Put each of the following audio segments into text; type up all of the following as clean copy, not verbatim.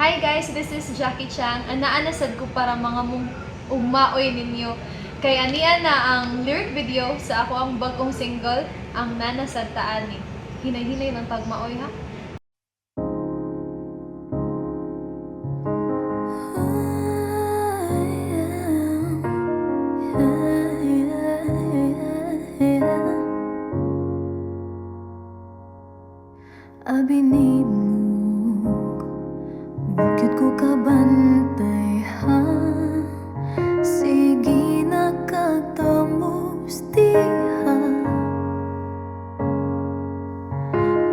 Hi guys, this is Jackie Chang. Naanasad ko para mga ugmaoy ninyo. Kay aniya na ang lyric video sa ako ang bagong single, ang Nanasad Taani. Hinay-hinay ng pagmaoy ha. Abinimog, bukid ko kabantay ha. Sige na katamos diha,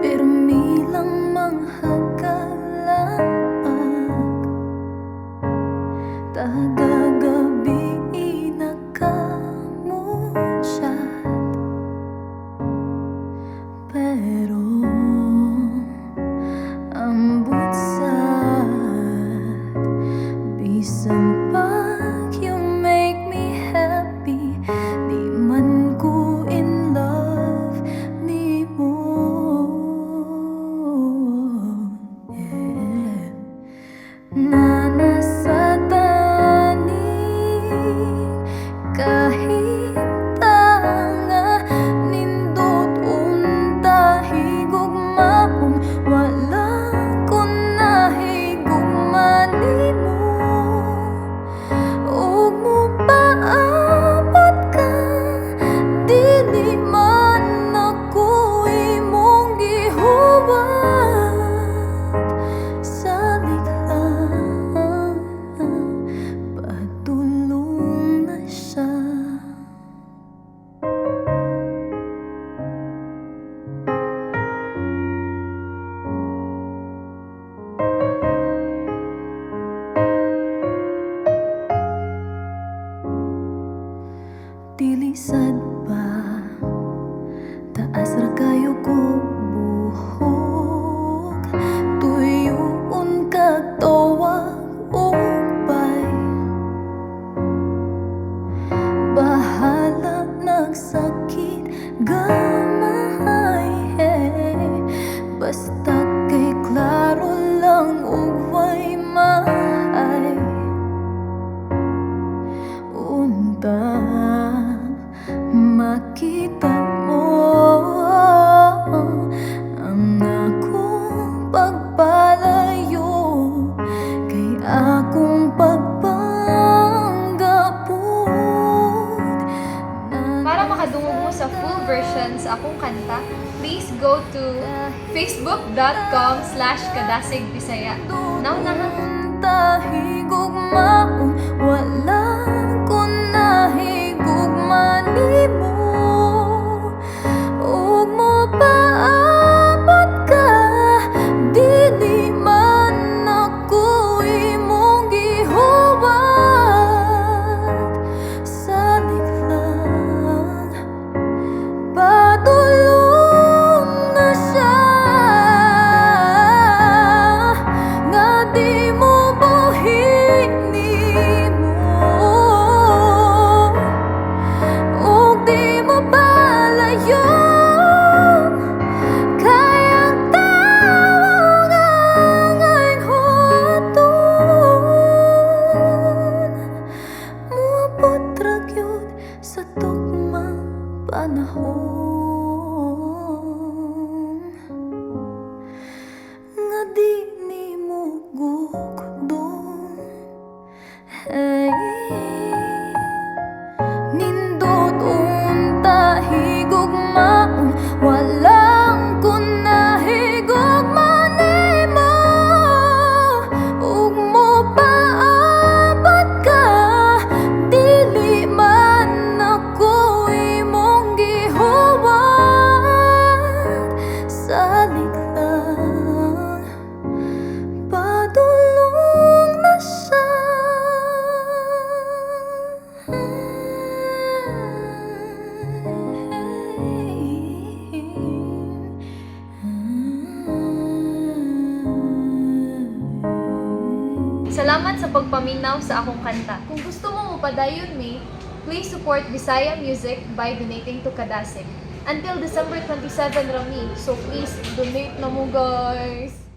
pero milang manghagalaag tagagabi inakamutsyat. Pero ambot sad, bisan pag you make me happy, di man ko in love ni mo. Yeah. Nanasad taani kahit tanga nindot unta higugmaon, wala ko nahigugman nimo. Ug mo paabot ka, dili man ako imong gihuwat. Salig lang, patulong na siya. Dili sad pa, taas ra kayo ko buhok, tuyoon kag tawag upay. Bahala nagsakit gamay, basta kay klaro lang ug way maay. Unta makita mo ang akong pagpalayo, kay akong pagpanggapon. Para makadungog mo sa full version sa akong kanta, please go to facebook.com/kadasigBisaya. Now na ha. Tahigugmaon, wala ko nahigugman nimo. Ug mo paabot ka, dili man ako imong gihuwat. Salig lang, patulong na siya, nga di mo buhin nimo. Ug di mo palayo, kay ang tawag ang huton. Muabot ra gyud sa tugmang panahon, nga di nimo gugdon. Hey, nindot unta higugmaon, walang ko nahigugman nimo. Ug mo paabot ka, dili man ako imong gihuwat. Salig lang, padulong na siya. Salamat sa pagpaminaw sa akong kanta. Kung gusto mo mapadayon mi, please support Bisaya music by donating to Kadasig. Until December 27 rami, so please donate na mo guys.